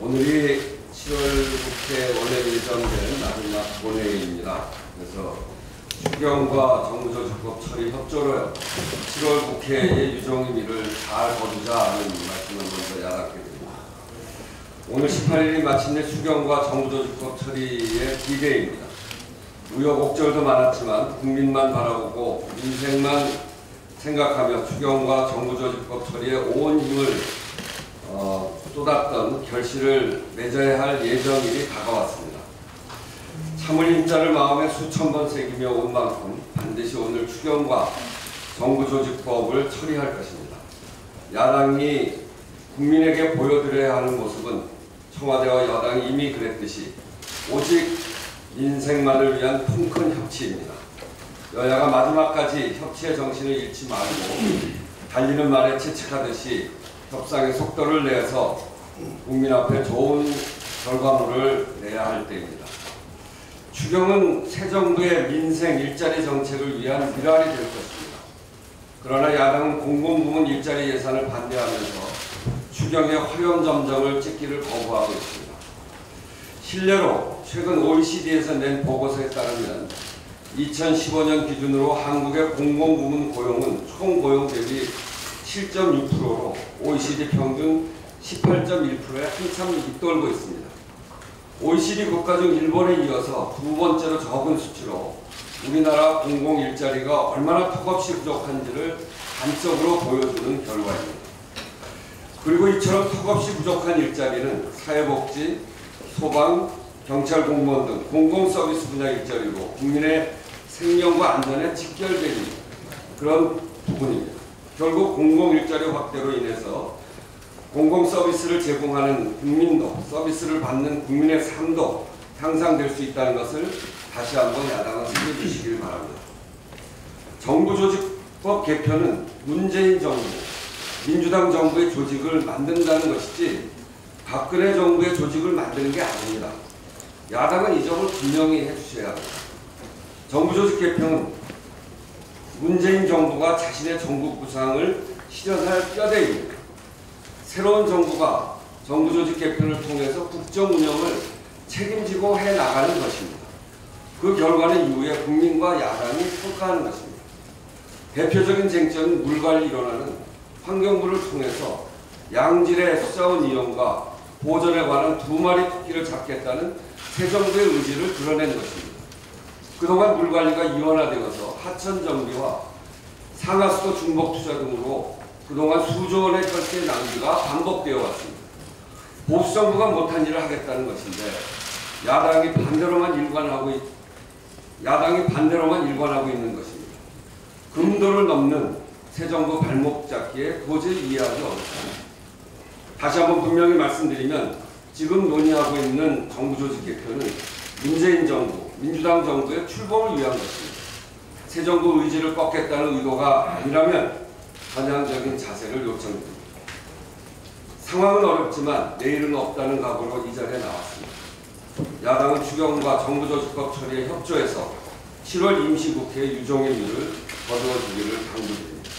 오늘이 7월 국회 원래 예정된 마지막 본회의입니다. 그래서 추경과 정부조직법 처리 협조로 7월 국회의 유종의미를 잘 거두자는 말씀을 먼저 야당께 드립니다. 오늘 18일이 마침내 추경과 정부조직법 처리의 D-Day입니다. 우여곡절도 많았지만 국민만 바라보고 민생만 생각하며 추경과 정부조직법 처리에 온 힘을 쏟았던 결실을 맺어야 할 예정일이 다가왔습니다. 참을 힘자를 마음에 수천 번 새기며 온 만큼 반드시 오늘 추경과 정부조직법을 처리할 것입니다. 야당이 국민에게 보여드려야 하는 모습은 청와대와 여당이 이미 그랬듯이 오직 민생만을 위한 통큰 협치입니다. 여야가 마지막까지 협치의 정신을 잃지 말고 달리는 말에 채찍하듯이 협상의 속도를 내서 국민 앞에 좋은 결과물을 내야 할 때입니다. 추경은 새 정부의 민생 일자리 정책을 위한 미랄이 될 것입니다. 그러나 야당은 공공부문 일자리 예산을 반대하면서 추경의 화려점정을 찍기를 거부하고 있습니다. 실례로 최근 OECD에서 낸 보고서에 따르면 2015년 기준으로 한국의 공공부문 고용은 총 고용 대비 7.6%로 OECD 평균 18.1%에 한참 밑돌고 있습니다. OECD 국가 중 일본에 이어서 두 번째로 적은 수치로 우리나라 공공 일자리가 얼마나 턱없이 부족한지를 단적으로 보여주는 결과입니다. 그리고 이처럼 턱없이 부족한 일자리는 사회복지, 소방, 경찰 공무원 등 공공서비스 분야 일자리로 국민의 생명과 안전에 직결되는 그런 부분입니다. 결국 공공일자리 확대로 인해서 공공서비스를 제공하는 국민도, 서비스를 받는 국민의 삶도 향상될 수 있다는 것을 다시 한번 야당은 챙겨주시길 바랍니다. 정부조직법 개편은 문재인 정부, 민주당 정부의 조직을 만든다는 것이지 박근혜 정부의 조직을 만드는 게 아닙니다. 야당은 이 점을 분명히 해주셔야 합니다. 정부조직 개편은 문재인 정부가 자신의 정부 구상을 실현할 뼈대입니다. 새로운 정부가 정부조직 개편을 통해서 국정 운영을 책임지고 해나가는 것입니다. 그 결과는 이후에 국민과 야당이 평가하는 것입니다. 대표적인 쟁점은 물관리 일원화는 환경부를 통해서 양질의 수자원 이용과 보존에 관한 두 마리 토끼를 잡겠다는 새 정부의 의지를 드러낸 것입니다. 그동안 물관리가 이원화되어서 하천 정비와 상하수도 중복 투자 등으로 그동안 수조 원의 혈세 낭비가 반복되어 왔습니다. 보수 정부가 못한 일을 하겠다는 것인데 야당이 반대로만 일관하고 있는 것입니다. 금도를 넘는 새 정부 발목 잡기에 도저히 이해하기 어렵습니다. 다시 한번 분명히 말씀드리면 지금 논의하고 있는 정부조직 개편은 문재인 정부, 민주당 정부의 출범을 위한 것입니다. 새 정부 의지를 꺾겠다는 의도가 아니라면 전향적인 자세를 요청드립니다. 상황은 어렵지만 내일은 없다는 각오로 이 자리에 나왔습니다. 야당은 추경과 정부조직법 처리에 협조해서 7월 임시국회 유종의미를 거두어주기를 당부드립니다.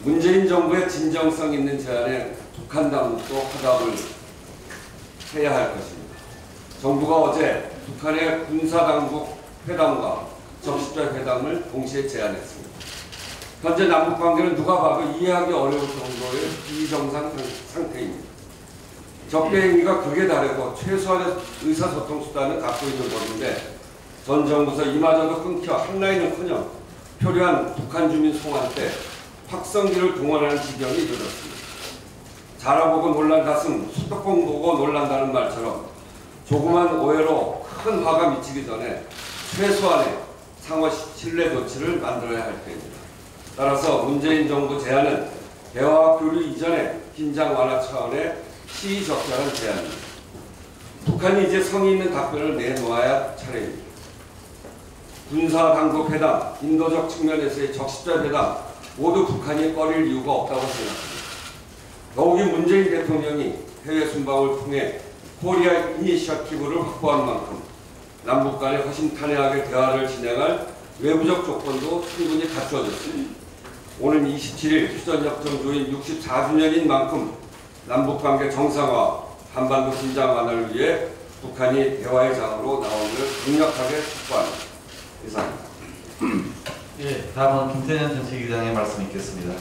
문재인 정부의 진정성 있는 제안에 북한 당국도 화답을 해야 할 것입니다. 정부가 어제 북한의 군사당국 회담과 적십자 회담을 동시에 제안했습니다. 현재 남북관계는 누가 봐도 이해하기 어려울 정도의 비정상 상태입니다. 적대 행위가 극에 달하고 최소한의 의사소통 수단을 갖고 있는 법인데 전 정부에서 이마저도 끊겨 한라인은커녕 표류한 북한 주민 송환 때 확성기를 동원하는 지경이 이르렀습니다. 자라보고 놀란 가슴, 수도권 보고 놀란다는 말처럼 조그만 오해로 큰 화가 미치기 전에 최소한의 상호 신뢰 조치를 만들어야 할 때입니다. 따라서 문재인 정부 제안은 대화 교류 이전에 긴장 완화 차원의 시의적절한 제안입니다. 북한이 이제 성의 있는 답변을 내놓아야 차례입니다. 군사당국 회담, 인도적 측면에서의 적십자 회담 모두 북한이 꺼릴 이유가 없다고 생각합니다. 더욱이 문재인 대통령이 해외 순방을 통해 코리아 이니셔티브를 확보한 만큼 남북 간에 허심탄회하게 대화를 진행할 외부적 조건도 충분히 갖추어졌습니다. 오는 27일 휴전협정 조인 64주년인 만큼 남북관계 정상화, 한반도 긴장 완화를 위해 북한이 대화의 장으로 나오기를 강력하게 촉구합니다. 이상입니다. 예, 다음은 김태년 정책위원장의 말씀 있겠습니다.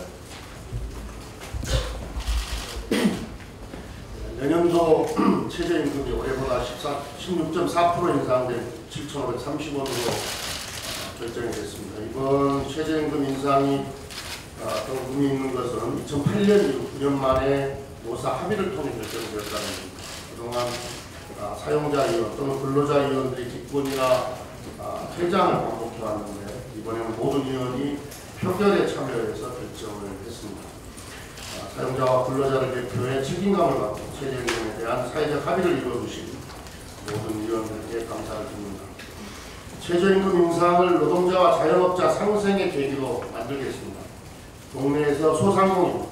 내년도 최저임금이 올해보다 16.4% 인상된 7,530원으로 결정이 됐습니다. 이번 최저임금 인상이 더 의미 있는 것은 2008년 이후 9년 만에 노사 합의를 통해 결정되었다는 겁니다. 그동안 사용자 이원 또는 근로자 이원들이 기권이나 퇴장을 반복해왔는데 이번에는 모든 이원이 표결에 참여해서 결정을 했습니다. 사용자와 근로자를 대표해 책임감을 갖고 최저임금에 대한 사회적 합의를 이루어주신 모든 위원들에게 감사를 드립니다. 최저임금 인상을 노동자와 자영업자 상생의 계기로 만들겠습니다. 동네에서 소상공인,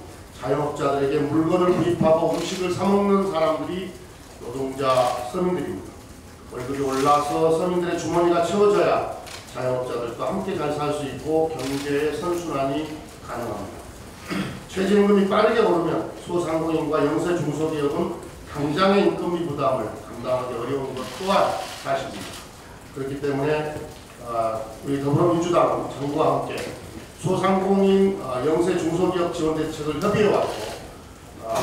자영업자들에게 물건을 구입하고 음식을 사먹는 사람들이 노동자 서민들입니다. 월급이 올라서 서민들의 주머니가 채워져야 자영업자들과 함께 잘 살 수 있고 경제의 선순환이 가능합니다. 최저임금이 빠르게 오르면 소상공인과 영세 중소기업은 당장의 인건비 부담을 감당하기 어려운 것 또한 사실입니다. 그렇기 때문에 우리 더불어민주당은 정부와 함께 소상공인, 영세 중소기업 지원 대책을 협의해왔고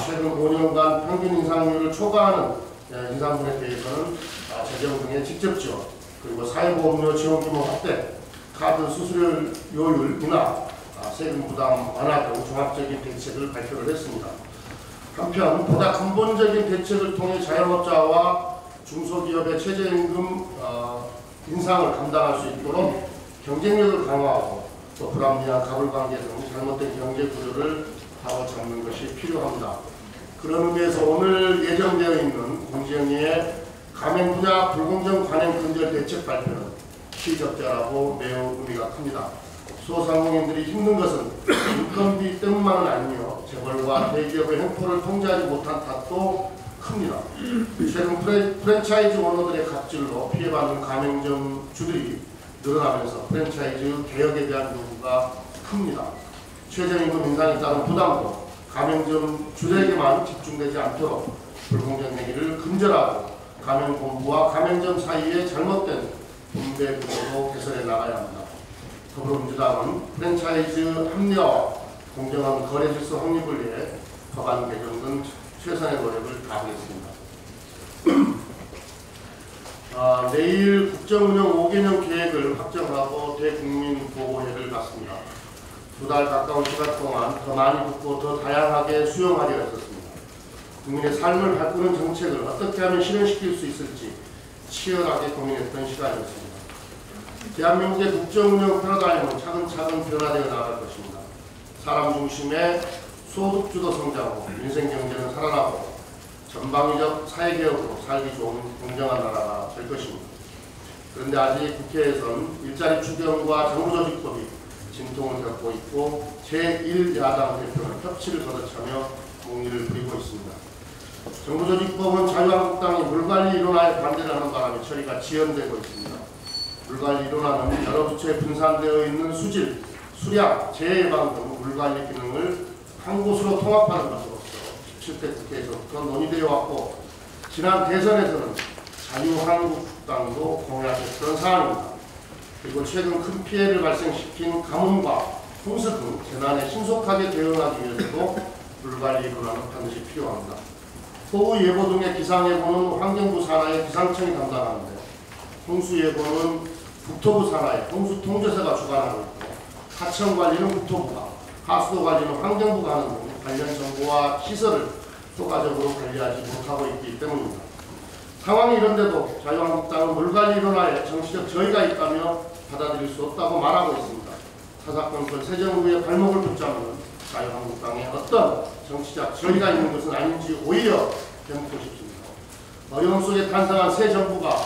최근 5년간 평균 인상률을 초과하는 인상분에 대해서는 재정 등의 직접 지원, 그리고 사회보험료 지원 규모 확대, 카드 수수료율 인하, 세금 부담 완화 등 종합적인 대책을 발표를 했습니다. 한편 보다 근본적인 대책을 통해 자영업자와 중소기업의 최저임금 인상을 감당할 수 있도록 경쟁력을 강화하고 또 불합리한 가불관계 등 잘못된 경제 구조를 바로잡는 것이 필요합니다. 그런 의미에서 오늘 예정되어 있는 공정위의 가맹 분야 불공정 관행 근절 대책 발표는 시적절하고 매우 의미가 큽니다. 소상공인들이 힘든 것은 인건비 때문만은 아니며 재벌과 대기업의 횡포를 통제하지 못한 탓도 큽니다. 최근 프랜차이즈 오너들의 갑질로 피해받는 가맹점주들이 늘어나면서 프랜차이즈 개혁에 대한 요구가 큽니다. 최저임금 인상에 따른 부담도 가맹점주들에게만 집중되지 않도록 불공정 행위를 근절하고 가맹본부와 가맹점 사이의 잘못된 분배 구조로 개선해 나가야 합니다. 더불어민주당은 프랜차이즈 합리화와 공정한 거래 질서 확립을 위해 법안 개정 등 최선의 노력을 다하겠습니다. 내일 국정운영 5개년 계획을 확정하고 대국민 보고회를 갖습니다. 2달 가까운 시간 동안 더 많이 듣고 더 다양하게 수용하려 했었습니다. 국민의 삶을 바꾸는 정책을 어떻게 하면 실현시킬 수 있을지 치열하게 고민했던 시간이었습니다. 대한민국의 국정운영 패러다임은 차근차근 변화되어 나갈 것입니다. 사람 중심의 소득주도 성장으로 민생경제는 살아나고 전방위적 사회개혁으로 살기 좋은 공정한 나라가 될 것입니다. 그런데 아직 국회에선 일자리 추경과 정부조직법이 진통을 겪고 있고 제1야당 대표는 협치를 거듭하며 공의를 부리고 있습니다. 정부조직법은 자유한국당이 물관리 이론화에 반대를 하는 바람에 처리가 지연되고 있습니다. 물관리 이론화는 여러 부처에 분산되어 있는 수질, 수량, 재해방 등 물관리 기능을 한 곳으로 통합하는 것으로서 17대 국회에서부터 논의되어 왔고 지난 대선에서는 자유한국당도 공약했던 사안입니다. 그리고 최근 큰 피해를 발생시킨 가뭄과 홍수 등 재난에 신속하게 대응하기 위해서도 물관리 이론화는 반드시 필요합니다. 호우예보 등의 기상예보는 환경부 산하의 기상청이 담당하는데 홍수예보는 국토부 산하의 홍수통제서가 주관하고 있고 하천관리는 국토부가, 하수도관리는 환경부가 하는 등 관련 정보와 시설을 효과적으로 관리하지 못하고 있기 때문입니다. 상황이 이런데도 자유한국당은 물관리 이론화에 정치적 저의가 있다며 받아들일 수 없다고 말하고 있습니다. 사사건건 새 정부의 발목을 붙잡는 자유한국당에 어떤 정치적 저의가 있는 것은 아닌지 오히려 묻고 싶습니다. 어려움 속에 탄생한 새 정부가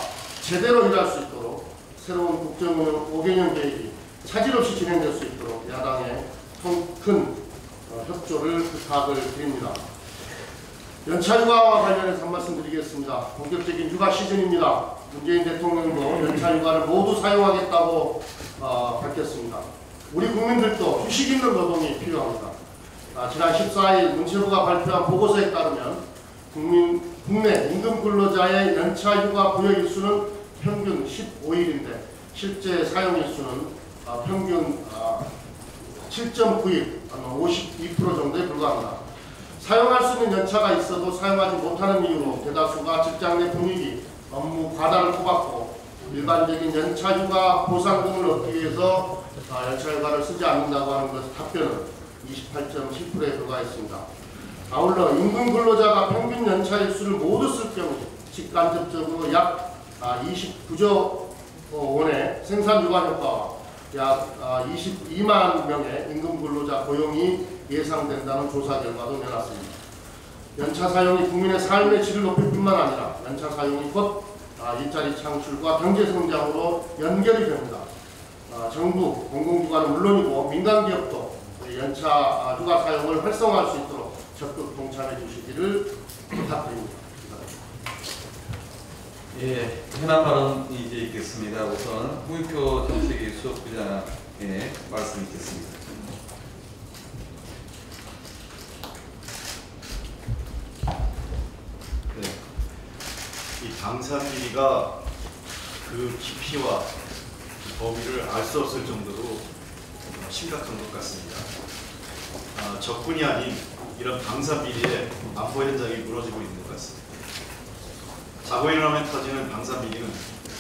제대로 일할 수 있도록 새로운 국정운영 5개년 계획이 차질 없이 진행될 수 있도록 야당의 큰 협조를 부탁을 드립니다. 연차 휴가와 관련해서 한 말씀 드리겠습니다. 본격적인 휴가 시즌입니다. 문재인 대통령도 연차휴가를 모두 사용하겠다고 밝혔습니다. 우리 국민들도 휴식 있는 노동이 필요합니다. 지난 14일 문체부가 발표한 보고서에 따르면 국내 임금 근로자의 연차휴가 부여 일수는 평균 15일인데 실제 사용 일수는 평균 7.9일, 52% 정도에 불과합니다. 사용할 수 있는 연차가 있어도 사용하지 못하는 이유로 대다수가 직장 내 분위기, 업무 과다를 꼽았고 일반적인 연차휴가 보상금을 얻기 위해서 연차휴가를 쓰지 않는다고 하는 것 답변은 28.7%에 불과했습니다. 아울러 임금 근로자가 평균 연차 일수를 모두 쓸 경우 직간접적으로 약 29조 원의 생산휴가 효과와 약 22만 명의 임금 근로자 고용이 예상된다는 조사 결과도 내놨습니다. 연차 사용이 국민의 삶의 질을 높일 뿐만 아니라 연차 사용이 곧 일자리 창출과 경제 성장으로 연결이 됩니다. 정부, 공공기관은 물론이고 민간기업도 연차 휴가 사용을 활성화할 수 있도록 적극 동참해 주시기를 부탁드립니다. 예, 현안 발언이 이제 있겠습니다. 우선 홍익표 정책위 수석부장의 말씀 있겠습니다. 네, 이 방산비리가 그 깊이와 범위를 알 수 없을 정도로 심각한 것 같습니다. 적군이 아닌 이런 방산비리에 안보 현장이 무너지고 있는 것 같습니다. 자고 일어나면 터지는 방산비리는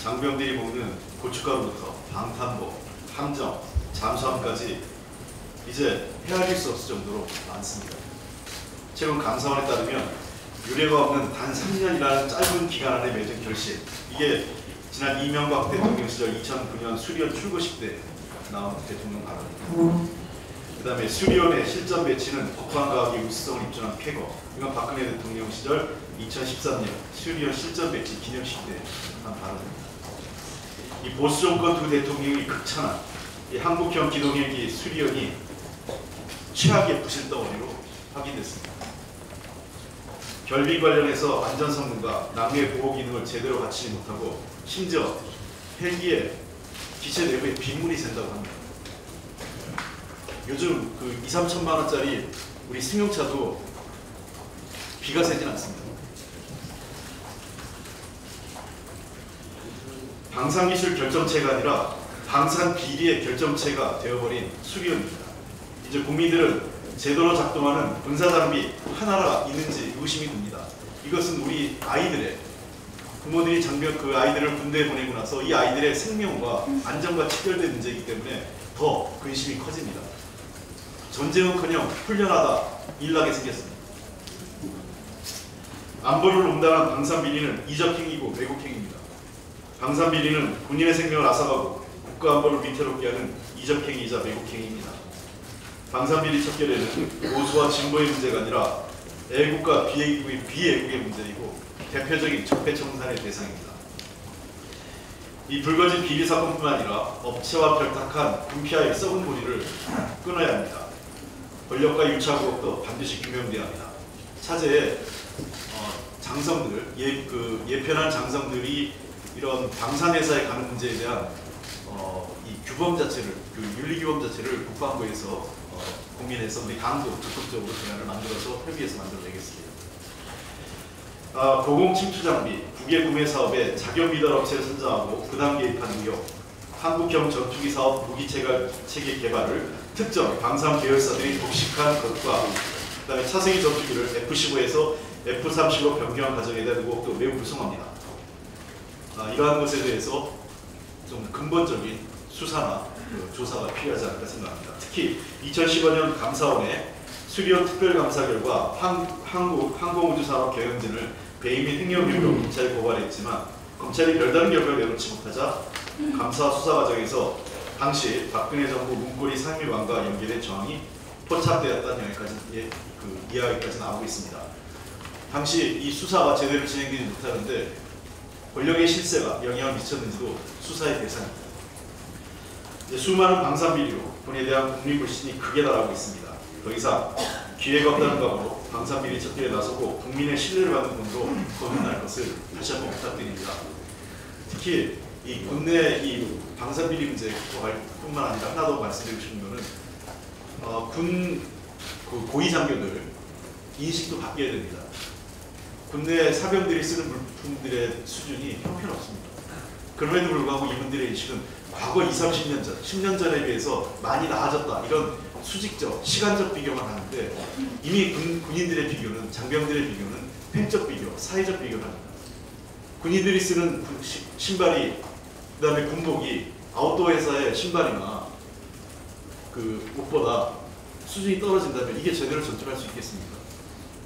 장병들이 먹는 고춧가루부터 방탄복, 함정, 잠수함까지 이제 헤아릴 수 없을 정도로 많습니다. 최근 감사원에 따르면 유례가 없는 단 3년이라는 짧은 기간 안에 맺은 결실, 이게 지난 이명박 대통령 시절 2009년 수리원 출고식 때 나온 대통령 발언입니다. 그 다음에 수리원의 실전 배치는 법관과학의 우수성을 입증한 쾌거, 이건 박근혜 대통령 시절 2013년 수리원 실전 배치 기념식 때 한 발언입니다. 이 보수 정권 두 대통령이 극찬한 이 한국형 기동헬기 수리원이 최악의 부실 덩어리로 확인됐습니다. 결비 관련해서 안전 성능과 낭의 보호 기능을 제대로 갖추지 못하고 심지어 헬기에 기체 내부에 빗물이 샌다고 합니다. 요즘 그 2~3천만 원짜리 우리 승용차도 비가 새진 않습니다. 방산기술 결정체가 아니라 방산 비리의 결정체가 되어버린 수리원입니다. 이제 국민들은 제대로 작동하는 군사장비 하나가 있는지 의심이 듭니다. 이것은 우리 아이들의 부모들이 장병 그 아이들을 군대에 보내고 나서 이 아이들의 생명과 안전과 직결된 문제이기 때문에 더 근심이 커집니다. 전쟁은커녕 훈련하다 일나게 생겼습니다. 안보를 농단한 방산비리는 이적행위고 왜곡행위입니다. 방산비리는 군인의 생명을 앗아가고 국가안보를 위태롭게 하는 이적행위이자 왜곡행위입니다. 방산비리 척결에는 보수와 진보의 문제가 아니라 애국과 비애국의 문제이고 대표적인 적폐청산의 대상입니다. 이 불거진 비리 사건뿐만 아니라 업체와 결탁한 군피아의 썩은 고리를 끊어야 합니다. 권력과 유착 의혹도 반드시 규명돼야 합니다. 차제에 장성들, 예편한 장성들이 이런 방산회사에 가는 문제에 대한 이 규범 자체를, 윤리 규범 자체를 국방부에서 고민해서 우리 당도 적극적으로 대안을 만들어서 협의해서 만들어내겠습니다. 고공 침투 장비, 국외 구매 사업에 자격 미달 업체를 선정하고 부당 개입한 의혹, 한국형 전투기 사업 무기 체계 개발을 특정 방산 계열사들이 독식한 것과 그다음에 차세기 전투기를 F-15에서 F-35 변경한 과정에 대한 의혹도 매우 불성합니다. 이러한 것에 대해서 좀 근본적인 수사나 조사가 필요하지 않을까 생각합니다. 특히 2015년 감사원의 수리원 특별감사 결과 한국 항공우주산업 경영진을 배임 및 횡령 혐의로 검찰에 고발했지만 검찰이 별다른 결과를 내놓지 못하자 감사 수사 과정에서 당시 박근혜 정부 문고리 상임관과 연계된 정황이 포착되었다는 이야기까지 나오고 있습니다. 당시 이 수사가 제대로 진행되지 못하는데 권력의 실세가 영향을 미쳤는지도 수사의 대상입니다. 수많은 방산비리로 군에 대한 국민불신이 극에 달하고 있습니다. 더 이상 기회가 없다는 각오로 방산비리 척결에 나서고 국민의 신뢰를 받는 분으로 거듭날 것을 다시 한번 부탁드립니다. 특히 이 국내 이 방산비리 문제뿐만 아니라 하나 더 말씀드리고 싶은 거는 군 고위 장교들 인식도 바뀌어야 됩니다. 군내 사병들이 쓰는 물품들의 수준이 형편없습니다. 그럼에도 불구하고 이분들의 인식은 과거 20, 30년 전, 10년 전에 비해서 많이 나아졌다. 이런 수직적, 시간적 비교만 하는데 이미 군인들의 비교는, 장병들의 비교는 횡적 비교, 사회적 비교를 합니다. 군인들이 쓰는 신발이, 그 다음에 군복이 아웃도어 회사의 신발이나 그 옷보다 수준이 떨어진다면 이게 제대로 전투할 수 있겠습니까?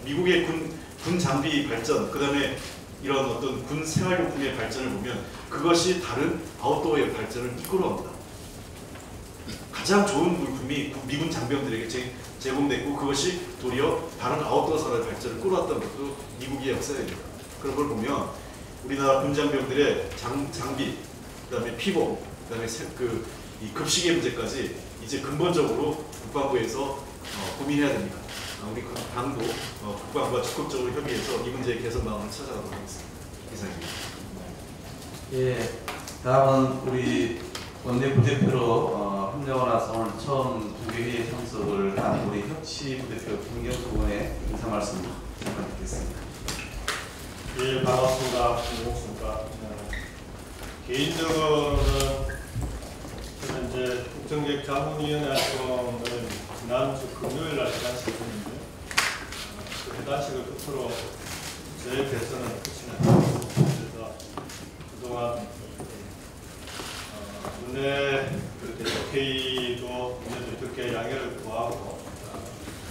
미국의 군 장비 발전, 그 다음에 이런 어떤 군 생활용품의 발전을 보면 그것이 다른 아웃도어의 발전을 이끌어옵니다. 가장 좋은 물품이 미군 장병들에게 제공됐고 그것이 도리어 다른 아웃도어 산업의 발전을 끌어왔다는 것도 미국의 역사입니다. 그런 걸 보면 우리나라 군 장병들의 장비, 그다음에 피복, 그다음에 이 급식의 문제까지 이제 근본적으로 국방부에서 고민해야 됩니다. 우리 당도 국방부와 적극적으로 협의해서 이 문제의 개선 방안을 찾아가도록 하겠습니다. 이상입니다. 예, 다음은 우리 원내 부대표로 합류하고 나서 오늘 처음 중개회의에 참석을 한 우리 혁치 부대표 김경수 의원의 인사 말씀 잠깐 듣겠습니다. 예, 반갑습니다. 김경수입니다. 개인적으로는 저는 이제 국정기획 자문위원회 활동을 지난주 금요일 날 회단식을 했는데 그 회단식을 끝으로 제 대선은 끝이 났습니다. 그래서 그동안 원내 대표회의도 문제들께 양해를 구하고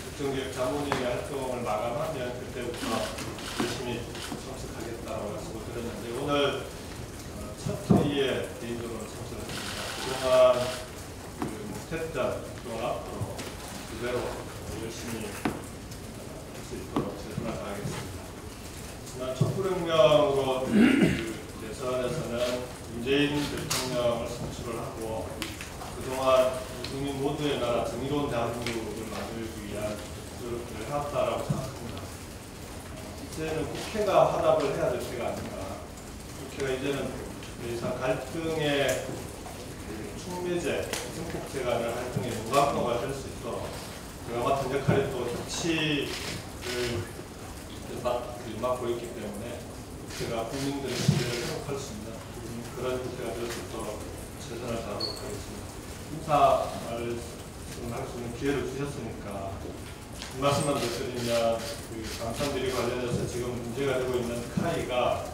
국정기획 자문위원회 활동을 마감하면 그때부터 열심히 참석하겠다고 약속을 드렸는데 오늘 첫 회의에 개인적으로 참석했습니다. 그동안 못했던 그동안 앞으로 그대로 열심히 할 수 있도록 최선을 다하겠습니다. 지난 촛불혁명으로 대선에서는 문재인 대통령을 선출을 하고 그동안 국민 모두의 나라 정의로운 대한민국을 만들기 위한 노력을 해왔다라고 생각합니다. 이제는 국회가 화답을 해야 될 때가 아닌가. 국회가 이제는 더 이상 갈등의 촉매제, 증폭제간의 활동의 무감로가 될 수 있도록 제가 맡은 역할이 또 혁치를 맡고 있기 때문에 국회가 국민들의 신뢰를 회복할 수 있는 그런 국회가 될 수 있도록 최선을 다하도록 하겠습니다. 인사 말씀할 수 있는 기회를 주셨으니까 이 말씀만 더 드리면 방산비리 관련해서 지금 문제가 되고 있는 카이가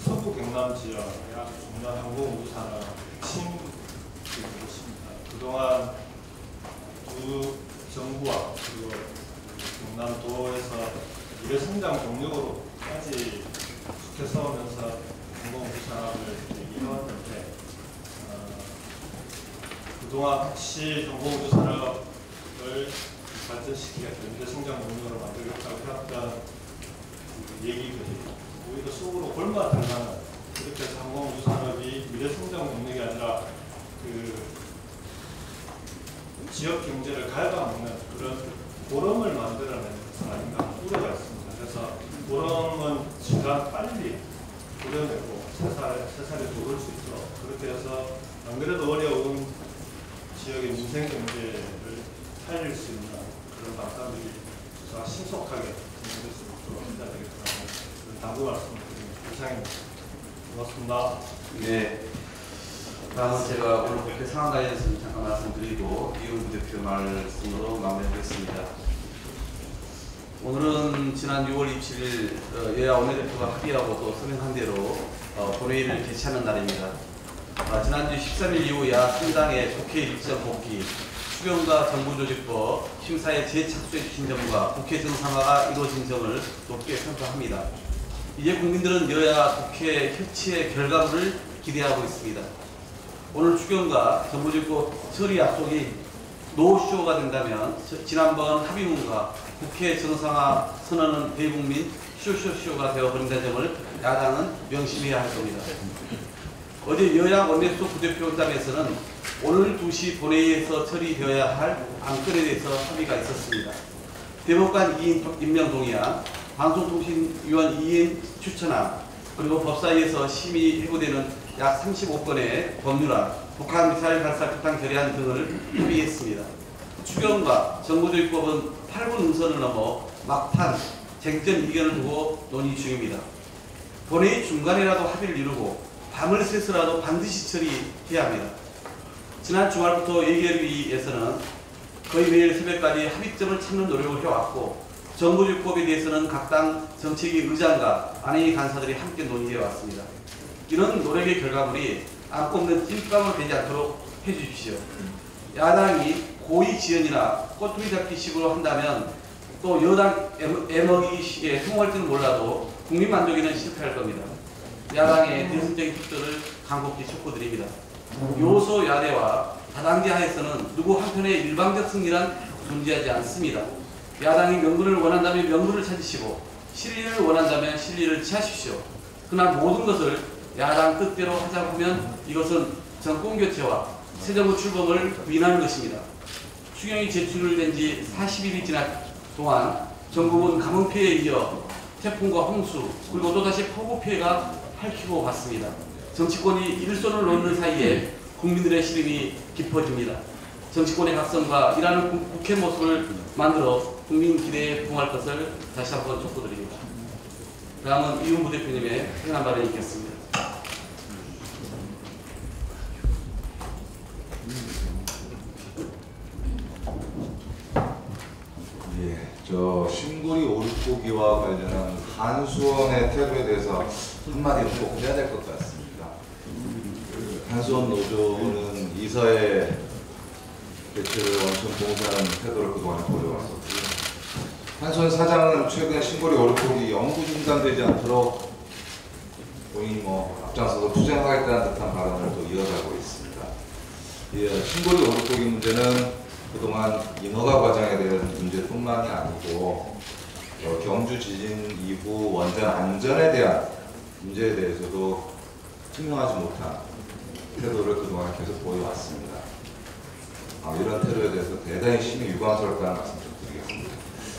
서부 경남 지역 약 중남 항공우주산업 핵심 곳입니다. 그동안 주 정부와 그리고 경남도에서 미래성장 동력으로까지 지켜서오면서 항공우주산업을 이뤄왔는데 그동안 혹시 항공우주산업을 발전시키겠다, 미래성장 동력으로 만들겠다고 해왔던 얘기들이 오히려 속으로 골마들 만한 그렇게 해서 항공우주산업이 미래성장 동력이 아니라 지역 경제를 갉아먹는 그런 보람을 만들어내는 것은 아닌가 우려가 있습니다. 그래서 보람은 시간 빨리 그려내고 세살에 도울 수 있도록 그렇게 해서 안 그래도 어려운 지역의 민생 경제를 살릴 수 있는 그런 방법들이 신속하게 진행될 수 있도록 해야 되겠다는 그런 당부 말씀드립니다. 이상입니다. 고맙습니다. 네. 다음은 제가 오늘 국회 상황 관련해서 잠깐 말씀드리고 이용 부대표 말씀으로 마무리하겠습니다. 오늘은 지난 6월 27일 여야 원내대표가 합의하고 또 서명한 대로 본회의를 개최하는 날입니다. 지난주 13일 이후 야 3당의 국회 일정 복귀, 추경과 정부조직법 심사에 재착수해 주신 점과 국회 정상화가 이루어진 점을 높게 평가합니다. 이제 국민들은 여야 국회 협치의 결과물을 기대하고 있습니다. 오늘 추경과 정부조직법 처리 약속이 노쇼가 된다면 지난번 합의문과 국회 정상화 선언은 대국민 쇼쇼쇼가 되어버린다는 점을 야당은 명심해야 할 겁니다. 어제 여야 원내수석 부대표회담에서는 오늘 2시 본회의에서 처리되어야 할 안건에 대해서 합의가 있었습니다. 대법관 2인 임명 동의안, 방송통신위원 2인 추천안, 그리고 법사위에서 심의 해고되는 약 35건의 법률안, 북한 미사일 발사 규탄 결의안 등을 합의했습니다. 추경과 정부조직법은 8분 음선을 넘어 막판 쟁점 이견을 두고 논의 중입니다. 본회의 중간이라도 합의를 이루고 밤을 새서라도 반드시 처리해야 합니다. 지난 주말부터 예결위에서는 거의 매일 새벽까지 합의점을 찾는 노력을 해왔고, 정부조직법에 대해서는 각 당 정책위 의장과 안회의 간사들이 함께 논의해 왔습니다. 이런 노력의 결과물이 안 뽑는 찐빵으로 되지 않도록 해주십시오. 야당이 고의지연이나 꼬투리 잡기식으로 한다면 또 여당 애먹이식에 성공할지는 몰라도 국민 만족에는 실패할 겁니다. 야당의 대승적인 투표를 간곡히 촉구드립니다. 요소 야대와 다당제 하에서는 누구 한편의 일방적 승리란 존재하지 않습니다. 야당이 명분을 원한다면 명분을 찾으시고 실리를 원한다면 실리를 취하십시오. 그러나 모든 것을 야당 뜻대로 하자고 하면 이것은 정권교체와 새정부 출범을 부인하는 것입니다. 추경이 제출된 지 40일이 지난 동안 전국은 가뭄 피해에 이어 태풍과 홍수 그리고 또다시 폭우 피해가 핥히고 갔습니다. 정치권이 일손을 놓는 사이에 국민들의 시름이 깊어집니다. 정치권의 각성과 일하는 국회 모습을 만들어 국민 기대에 부응할 것을 다시 한번 촉구드립니다. 다음은 이훈부 대표님의 행한 발언이 있겠습니다. 예, 저 신고리 오륙보기와 관련한 한수원의 태도에 대해서 한마디 꼭 해야 될 것 같습니다. 한수원 노조는 이사회 대체를 엄청 봉사하는 태도를 그동안 보여왔었고요. 한수원 사장은 최근에 신고리 오륙보기 영구 중단되지 않도록 본인이 앞장서서 투쟁하겠다는 듯한 발언을 또 이어가고 있습니다. 예, 신고리 오륙보기 문제는 그동안 인허가 과정에 대한 문제뿐만이 아니고 경주 지진 이후 원전 안전에 대한 문제에 대해서도 투명하지 못한 태도를 그동안 계속 보여왔습니다. 이런 태도에 대해서 대단히 심히 유감스럽다는 말씀 좀 드리겠습니다.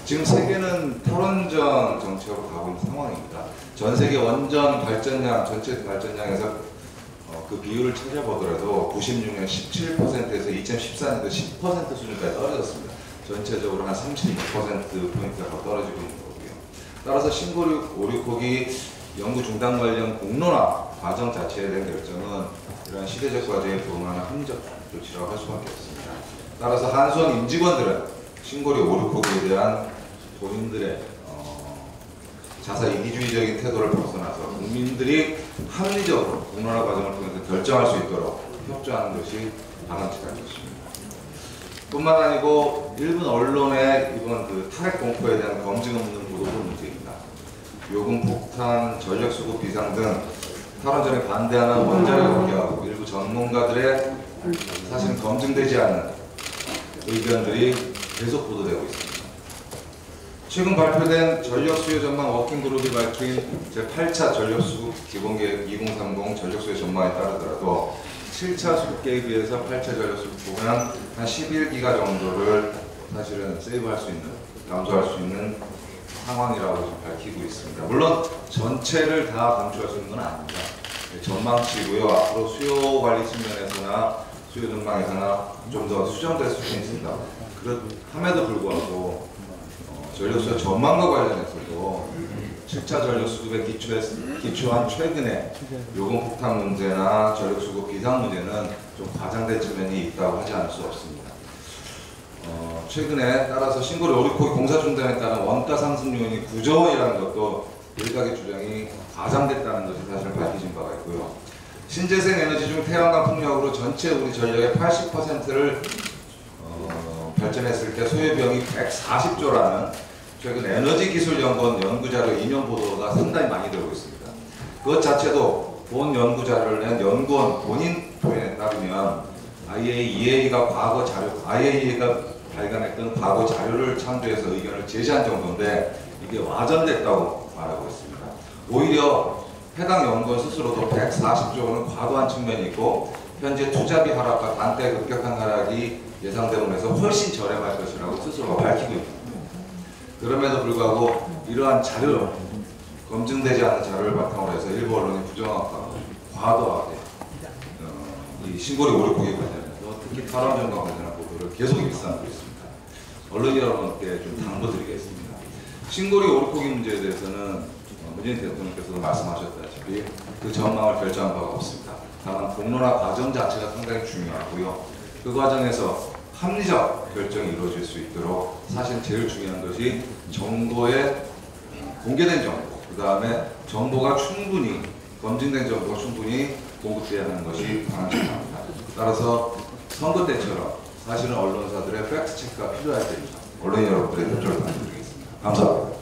지금 세계는 탈원전 정책으로 가고 있는 상황입니다. 전 세계 원전 발전량, 전체 발전량에서 그 비율을 찾아보더라도 96년 17%에서 2014년도 10% 수준까지 떨어졌습니다. 전체적으로 한 36%포인트가 더 떨어지고 있는 거고요. 따라서 신고리 오륙호기 연구 중단 관련 공론화 과정 자체에 대한 결정은 이러한 시대적 과정에 부응하는 합리적 조치라고 할 수밖에 없습니다. 따라서 한수원 임직원들은 신고리 오륙호기에 대한 본인들의 자사 이기주의적인 태도를 벗어나서 국민들이 합리적으로 공론화 과정을 통해서 결정할 수 있도록 협조하는 것이 바람직한 것입니다. 뿐만 아니고 일본 언론의 이번 그 탄핵 공포에 대한 검증 없는 보도도 문제입니다. 요금 폭탄, 전력 수급 비상 등 탈원전에 반대하는 원자력 공개하고 일부 전문가들의 사실은 검증되지 않은 의견들이 계속 보도되고 있습니다. 최근 발표된 전력수요 전망 워킹그룹이 밝힌 제8차 전력수급 기본계획 2030 전력수요 전망에 따르더라도 7차 수급계획에 비해서 8차 전력수급 보면 한 11기가 정도를 사실은 세이브할 수 있는, 감소할 수 있는 상황이라고 지금 밝히고 있습니다. 물론 전체를 다 감축할 수 있는 건 아닙니다. 전망치고요. 앞으로 수요 관리 측면에서나 수요 전망에서나 좀 더 수정될 수는 있습니다. 그렇함에도 불구하고 전력수요 전망과 관련해서도 7차 전력수급에 기초한 최근에 요금 폭탄 문제나 전력수급 비상 문제는 좀 과장된 측면이 있다고 하지 않을 수 없습니다. 최근에 따라서 신고리 오륙호기 공사 중단에 따른 원가 상승 요인이 9조 원이라는 것도 일각의 주장이 과장됐다는 것이 사실 밝혀진 바가 있고요. 신재생 에너지 중 태양광 풍력으로 전체 우리 전력의 80%를 발전했을 때 소요비용이 140조라는 최근 에너지기술연구원 연구자료 인용 보도가 상당히 많이 되고 있습니다. 그것 자체도 본 연구자료를 낸 연구원 본인 표현에 따르면 IAEA가 발간했던 과거 자료를 참조해서 의견을 제시한 정도인데 이게 와전됐다고 말하고 있습니다. 오히려 해당 연구원 스스로도 140조 원은 과도한 측면이 있고 현재 투자비 하락과 단대 급격한 하락이 예상되면서 훨씬 저렴할 것이라고 스스로가 밝히고 있습니다. 그럼에도 불구하고 이러한 자료 검증되지 않은 자료를 바탕으로 해서 일부 언론이 부정확하고 과도하게 이 신고리 오류포기 관련해서 특히 탈원전과 관련한 보도를 계속 일삼고 있습니다. 언론 여러분께 좀 당부드리겠습니다. 신고리 오류포기 문제에 대해서는 문재인 대통령께서도 말씀하셨다시피 그 전망을 결정한 바가 없습니다. 다만 공론화 과정 자체가 상당히 중요하고요. 그 과정에서 합리적 결정이 이루어질 수 있도록 사실 제일 중요한 것이 정보의 공개된 정보, 그 다음에 정보가 충분히 검증된 정보가 충분히 공급돼야 하는 것이 바람직합니다. 따라서 선거 때처럼 사실은 언론사들의 팩트 체크가 필요할 때입니다. 언론인 여러분들의 협조를 부탁드리겠습니다. 감사합니다.